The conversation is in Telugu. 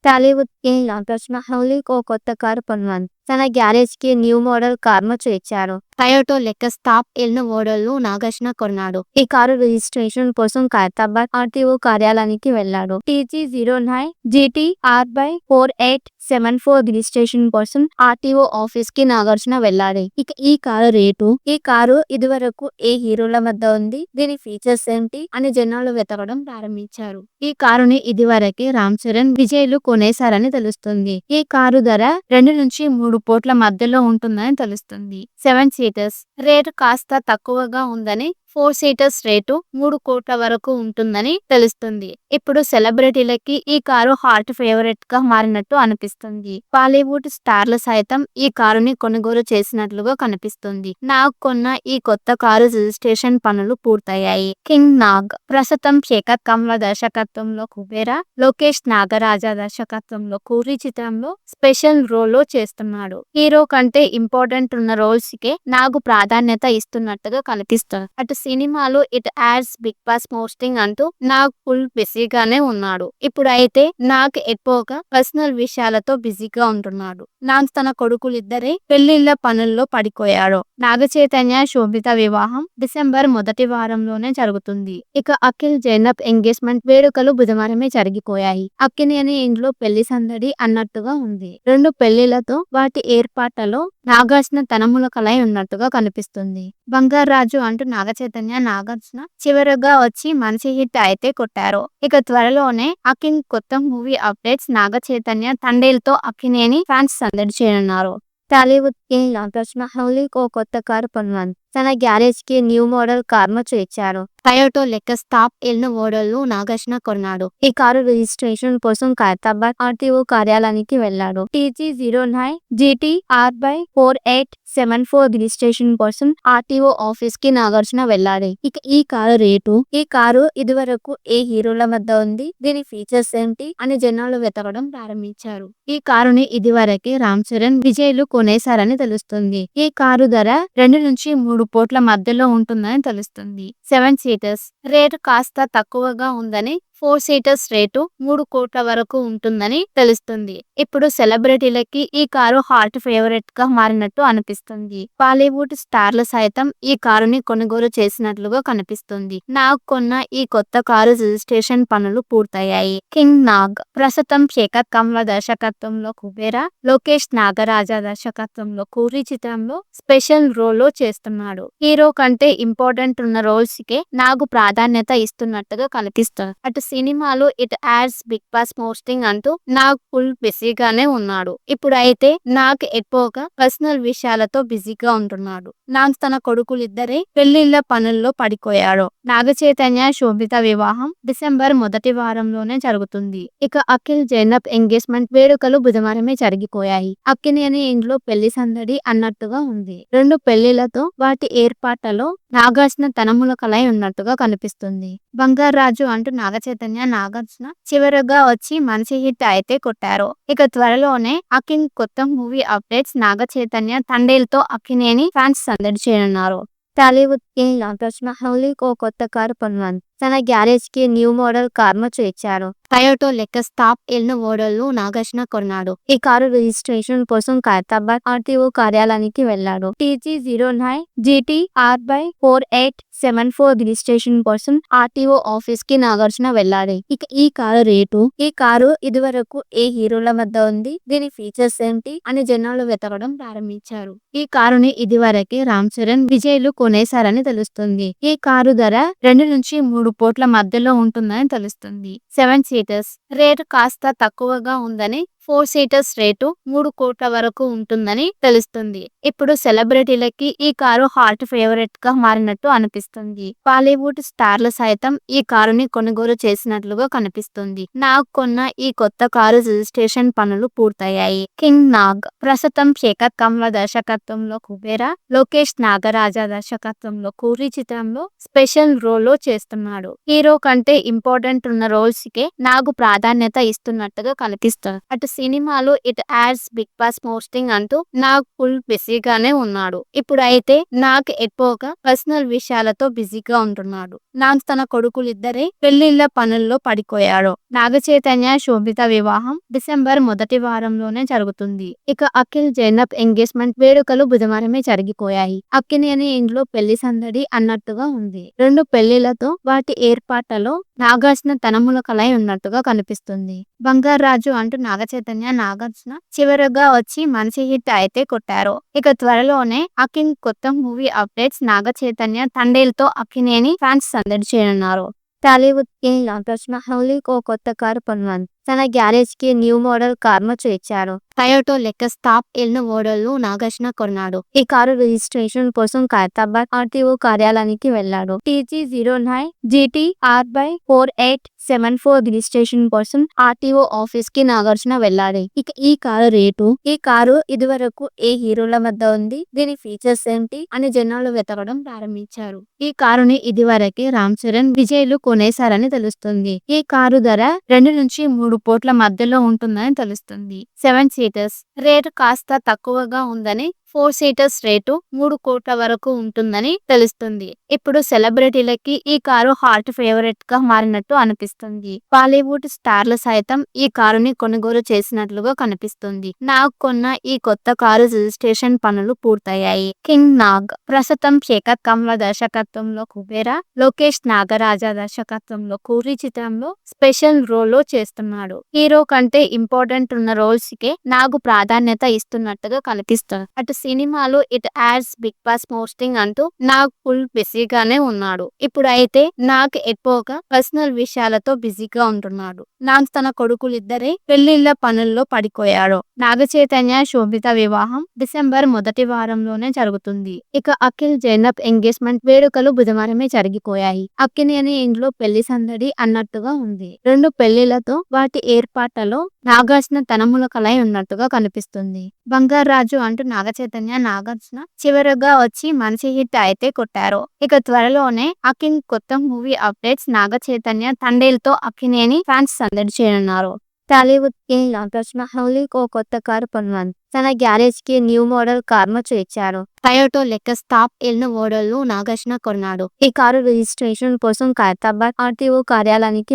టాలీవుడ్ కింగ్ నాగార్జున హౌలీకి ఓ కొత్త కారు కొన్నాడు. తన గ్యారేజ్ కి న్యూ మోడల్ కార్ను చేర్చారు. Toyota Lexus top end model ను నాగార్జున కొన్నాడు. ఈ కారు రిజిస్ట్రేషన్ కోసం ఖైరతాబాద్ ఆర్టీఓ కార్యాలయానికి వెళ్లాడు. TG09 GT-R/4874 రిజిస్ట్రేషన్ కోసం ఆర్టీఓ ఆఫీస్ కి నాగార్జున వెళ్లాడు. ఇక ఈ కారు రేటు, ఈ కారు ఇదివరకు ఏ హీరోల వద్ద ఉంది, దీని ఫీచర్స్ ఏంటి అని జనాలు వెతకడం ప్రారంభించారు. ఈ కారుని ఇదివరకే రామ్ చరణ్, విజయ్లు కొనేశారని తెలుస్తుంది. ఈ కారు ధర 2 నుంచి 3 కోట్ల మధ్యలో ఉంటుందని తెలుస్తుంది. 7 సీటర్స్ రేటు కాస్త తక్కువగా ఉందని, 4 సీటర్స్ రేటు 3 కోట్ల వరకు ఉంటుందని తెలుస్తుంది. ఇప్పుడు సెలబ్రిటీలకి ఈ కారు హార్ట్ ఫేవరెట్ గా మారినట్టు అనిపిస్తుంది. బాలీవుడ్ స్టార్లు సైతం ఈ కారుని కొనుగోలు చేసినట్లుగా కనిపిస్తుంది. నాగ్ కొన్న ఈ కొత్త కారు రిజిస్ట్రేషన్ పనులు పూర్తయ్యాయి. కింగ్ నాగ్ ప్రస్తుతం శేఖర్ కమ్ల దర్శకత్వంలో కుబేరా, లోకేష్ నాగరాజ దర్శకత్వంలో కూలీ చిత్రంలో స్పెషల్ రోల్ లో చేస్తున్నాడు. హీరో కంటే ఇంపార్టెంట్ ఉన్న రోల్స్ కే నాగ్ ప్రాధాన్యత ఇస్తున్నట్టుగా కనిపిస్తుంది. అటు సినిమాలు, ఇటు యాడ్స్, బిగ్ బాస్ హోస్టింగ్ అంటూ నాగ్ ఫుల్ బిజీగానే ఉన్నాడు. ఇప్పుడైతే నాగ్ ఎక్కువగా పర్సనల్ విషయాలతో బిజీగా ఉంటున్నాడు. నాగ్ తన కొడుకులిద్దరే పెళ్లిళ్ల పనుల్లో పడిపోయాడు. నాగ చైతన్య, శోభిత వివాహం డిసెంబర్ మొదటి వారంలోనే జరుగుతుంది. ఇక అఖిల్, జైనబ్ ఎంగేజ్మెంట్ వేడుకలు బుధవారమే జరిగిపోయాయి. అక్కినేని ఇంట్లో పెళ్లి సందడి అన్నట్టుగా ఉంది. 2 పెళ్లిళ్లతో వాటి ఏర్పాట్లలో నాగార్జున తనములకలై ఉన్నట్టుగా కనిపిస్తుంది. బంగారాజు అంటూ నాగ చైతన్య, నాగార్జున చివరగా వచ్చి మంచి హిట్ అయితే కొట్టారు. ఇక త్వరలోనే అఖిల్ కొత్త movie updates. Naga Chaitanya తండేలతో Akkineni fans సందడి చేయనున్నారు. టాలీవుడ్ కింగ్ నాగార్జున హౌలీకి ఓ కొత్త కారు కొన్నాడు. తన గ్యారేజ్ కి న్యూ మోడల్ కార్ను చేర్చారు. Toyota Lexus top end model ను నాగార్జున కొన్నాడు. ఈ కారు రిజిస్ట్రేషన్ కోసం ఖైరతాబాద్ ఆర్టీఓ కార్యాలయానికి వెళ్లాడు. TG09 GT-R/4874 రిజిస్ట్రేషన్ కోసం ఆర్టీఓ ఆఫీస్ కి నాగార్జున వెళ్లాడు. ఇక ఈ కారు రేటు, ఈ కారు ఇదివరకు ఏ హీరోల వద్ద ఉంది, దీని ఫీచర్స్ ఏంటి అని జనాలు వెతకడం ప్రారంభించారు. ఈ కారుని ఇదివరకే రామ్ చరణ్, విజయ్లు కొనేశారని తెలుస్తుంది. ఈ కారు ధర 2 నుంచి 3 కోట్ల మధ్యలో ఉంటుందని తెలుస్తుంది. 7 సీటర్స్ రేటు కాస్త తక్కువగా ఉందని, 4 సీటర్స్ రేటు 3 కోట్ల వరకు ఉంటుందని తెలుస్తుంది. ఇప్పుడు సెలబ్రిటీలకి ఈ కారు హార్ట్ ఫేవరెట్ గా మారినట్టు అనిపిస్తుంది. బాలీవుడ్ స్టార్లు సైతం ఈ కారుని కొనుగోలు చేసినట్లుగా కనిపిస్తుంది. నాగ్ కొన్న ఈ కొత్త కారు రిజిస్ట్రేషన్ పనులు పూర్తయ్యాయి. కింగ్ నాగ్ ప్రస్తుతం శేఖర్ కమ్ల దర్శకత్వంలో కుబేరా, లోకేష్ నాగరాజ దర్శకత్వంలో కూలీ చిత్రంలో స్పెషల్ రోల్ లో చేస్తున్నాడు. హీరో కంటే ఇంపార్టెంట్ ఉన్న రోల్స్ కే నాగ్ ప్రాధాన్యత ఇస్తున్నట్టుగా కనిపిస్తుంది. అటు సినిమాలు, ఇటు యాడ్స్, బిగ్ బాస్ హోస్టింగ్ అంటూ నాగ్ ఫుల్ బిజీగానే ఉన్నాడు. ఇప్పుడైతే నాగ్ ఎక్కువగా పర్సనల్ విషయాలతో బిజీగా ఉంటున్నాడు. నాగ్ తన కొడుకులిద్దరే పెళ్లిళ్ల పనుల్లో పడిపోయాడు. నాగ చైతన్య, శోభిత వివాహం డిసెంబర్ మొదటి వారంలోనే జరుగుతుంది. ఇక అఖిల్, జైనబ్ ఎంగేజ్మెంట్ వేడుకలు బుధవారమే జరిగిపోయాయి. అక్కినేని ఇంట్లో పెళ్లి సందడి అన్నట్టుగా ఉంది. 2 పెళ్లిళ్లతో వాటి ఏర్పాట్లలో నాగార్జున తనములకలై ఉన్నట్టుగా కనిపిస్తుంది. బంగారాజు అంటూ నాగ చైతన్య, నాగార్జున చివరగా వచ్చి మంచి హిట్ అయితే కొట్టారు. ఇక త్వరలోనే అఖిల్ కొత్త movie updates. Naga Chaitanya తండేలతో Akkineni fans సందడి చేయనున్నారు. టాలీవుడ్ కింగ్ నాగార్జున హౌలీకి ఓ కొత్త కారు కొన్నాడు. తన గ్యారేజ్ కి న్యూ మోడల్ కార్ను చేర్చారు. Toyota Lexus top end model ను నాగార్జున కొన్నాడు. ఈ కారు రిజిస్ట్రేషన్ కోసం ఖైరతాబాద్ ఆర్టీఓ కార్యాలయానికి వెళ్లాడు. TG09 GT-R/4874 రిజిస్ట్రేషన్ కోసం ఆర్టీఓ ఆఫీస్ కి నాగార్జున వెళ్లాడు. ఇక ఈ కారు రేటు, ఈ కారు ఇదివరకు ఏ హీరోల వద్ద ఉంది, దీని ఫీచర్స్ ఏంటి అని జనాలు వెతకడం ప్రారంభించారు. ఈ కారుని ఇదివరకే రామ్ చరణ్, విజయ్లు కొనేశారని తెలుస్తుంది. ఈ కారు ధర 2 నుంచి 3 కోట్ల మధ్యలో ఉంటుందని తెలుస్తుంది. 7 సీటర్స్ రేటు కాస్త తక్కువగా ఉందని, 4 సీటర్స్ రేటు 3 కోట్ల వరకు ఉంటుందని తెలుస్తుంది. ఇప్పుడు సెలబ్రిటీలకి ఈ కారు హార్ట్ ఫేవరెట్ గా మారినట్టు అనిపిస్తుంది. బాలీవుడ్ స్టార్లు సైతం ఈ కారుని కొనుగోలు చేసినట్లుగా కనిపిస్తుంది. నాగ్ కొన్న ఈ కొత్త కారు రిజిస్ట్రేషన్ పనులు పూర్తయ్యాయి. కింగ్ నాగ్ ప్రస్తుతం శేఖర్ కమ్ల దర్శకత్వంలో కుబేరా, లోకేష్ నాగరాజ దర్శకత్వంలో కూలీ చిత్రంలో స్పెషల్ రోల్ లో చేస్తున్నాడు. హీరో కంటే ఇంపార్టెంట్ ఉన్న రోల్స్ కే నాగ్ ప్రాధాన్యత ఇస్తున్నట్టుగా కనిపిస్తుంది. అటు సినిమాలో it adds Bigg Boss posting అంటూ నాగ్ ఫుల్ బిజీగానే ఉన్నాడు. ఇప్పుడైతే నాగ్ ఎక్కువగా పర్సనల్ విషయాలతో బిజీగా ఉంటున్నాడు. నాగ్ తన కొడుకులిద్దరే పెళ్లిళ్ల పనుల్లో పడిపోయాడు. నాగ చైతన్య శోభిత వివాహం డిసెంబర్ మొదటి వారంలోనే జరుగుతుంది. ఇక అఖిల్ జైనబ్ ఎంగేజ్మెంట్ వేడుకలు బుధవారమే జరిగిపోయాయి. అక్కినేని ఇంట్లో పెళ్లి సందడి అన్నట్టుగా ఉంది. రెండు పెళ్లిళ్లతో వాటి ఏర్పాట్లలో నాగార్జున తనములకలై ఉన్నట్టుగా కనిపిస్తుంది. బంగారాజు అంటూ నాగ చైతన్య నాగార్జున చివరగా వచ్చి మంచి హిట్ అయితే కొట్టారు. ఇక త్వరలోనే అఖిల్ కొత్త movie updates. Naga Chaitanya తండేల్తో Akkineni fans సందడి చేయనున్నారు. టాలీవుడ్ కింగ్ నాగార్జున హౌలీకి ఓ కొత్త కారు కొనుగోలు. తన గ్యారేజ్ కి న్యూ మోడల్ కార్ను చేర్చారు. Toyota Lexus top L model ను నాగార్జున కొన్నాడు. ఈ కారు రిజిస్ట్రేషన్ కోసం ఖైరతాబాద్ ఆర్టీఓ కార్యాలయానికి వెళ్లాడు. TG09 GT-R/4874 రిజిస్ట్రేషన్ కోసం ఆర్టీఓ ఆఫీస్ కి నాగార్జున వెళ్లాడు. ఇక ఈ కారు రేటు, ఈ కారు ఇదివరకు ఏ హీరోల వద్ద ఉంది, దీని ఫీచర్స్ ఏంటి అని జనాలు వెతకడం ప్రారంభించారు. ఈ కారుని ఇదివరకే రామ్ చరణ్, విజయ్లు కొనేశారని తెలుస్తుంది. ఈ కారు ధర 2 నుంచి 3 కోట్ల మధ్యలో ఉంటుందని తెలుస్తుంది. 7 సీటర్స్ రేటు కాస్త తక్కువగా ఉందని, 4 సీటర్స్ రేటు 3 కోట్ల వరకు ఉంటుందని తెలుస్తుంది. ఇప్పుడు సెలబ్రిటీలకి ఈ కారు హాట్ ఫేవరెట్ గా మారినట్టు అనిపిస్తుంది. బాలీవుడ్ స్టార్లు సైతం ఈ కారుని కొనుగోలు చేసినట్లుగా కనిపిస్తుంది. నాగ్ కొన్న ఈ కొత్త కారు రిజిస్ట్రేషన్ పనులు పూర్తయ్యాయి. కింగ్ నాగ్ ప్రస్తుతం శేఖర్ కమ్ల దర్శకత్వంలో కుబేరా, లోకేష్ నాగరాజ దర్శకత్వంలో కూరి చిత్రంలో స్పెషల్ రోల్ లో చేస్తున్నాడు. హీరో కంటే ఇంపార్టెంట్ ఉన్న రోల్స్ కే నాగ్ ప్రాధాన్యత ఇస్తున్నట్టుగా కనిపిస్తుంది. అటు సినిమాలో it adds Bigg Boss posting అంటూ నాగ్ ఫుల్ బిజీగానే ఉన్నాడు. ఇప్పుడైతే నాగ్ ఎక్కువగా పర్సనల్ విషయాలతో బిజీగా ఉంటున్నాడు. నాగ్ తన కొడుకులిద్దరే పెళ్లిళ్ల పనుల్లో పడిపోయాడు. నాగ చైతన్య శోభిత వివాహం డిసెంబర్ మొదటి వారంలోనే జరుగుతుంది. ఇక అఖిల్ జైనబ్ ఎంగేజ్మెంట్ వేడుకలు బుధవారమే జరిగిపోయాయి. అక్కినేని ఇంట్లో పెళ్లి సందడి అన్నట్టుగా ఉంది. రెండు పెళ్లిళ్లతో వాటి ఏర్పాట్లలో నాగార్జున తనములకలై ఉన్నట్టుగా కనిపిస్తుంది. బంగారాజు అంటూ నాగ చైతన్య నాగార్జున చివరగా వచ్చి మంచి హిట్ అయితే కొట్టారు. ఇక త్వరలోనే అఖిల్ కొత్త movie updates. Naga Chaitanya తండేల్తో Akkineni fans సందడి చేయనున్నారు. టాలీవుడ్ కింగ్ నాగార్జున హౌలీకి ఓ కొత్త కారు కొనుగోలు. తన గ్యారేజ్ కి న్యూ మోడల్ కార్ను చేర్చారు. Toyota Lexus top L model ను నాగార్జున కొన్నాడు. ఈ కారు రిజిస్ట్రేషన్ కోసం ఖైరతాబాద్ ఆర్టీఓ కార్యాలయానికి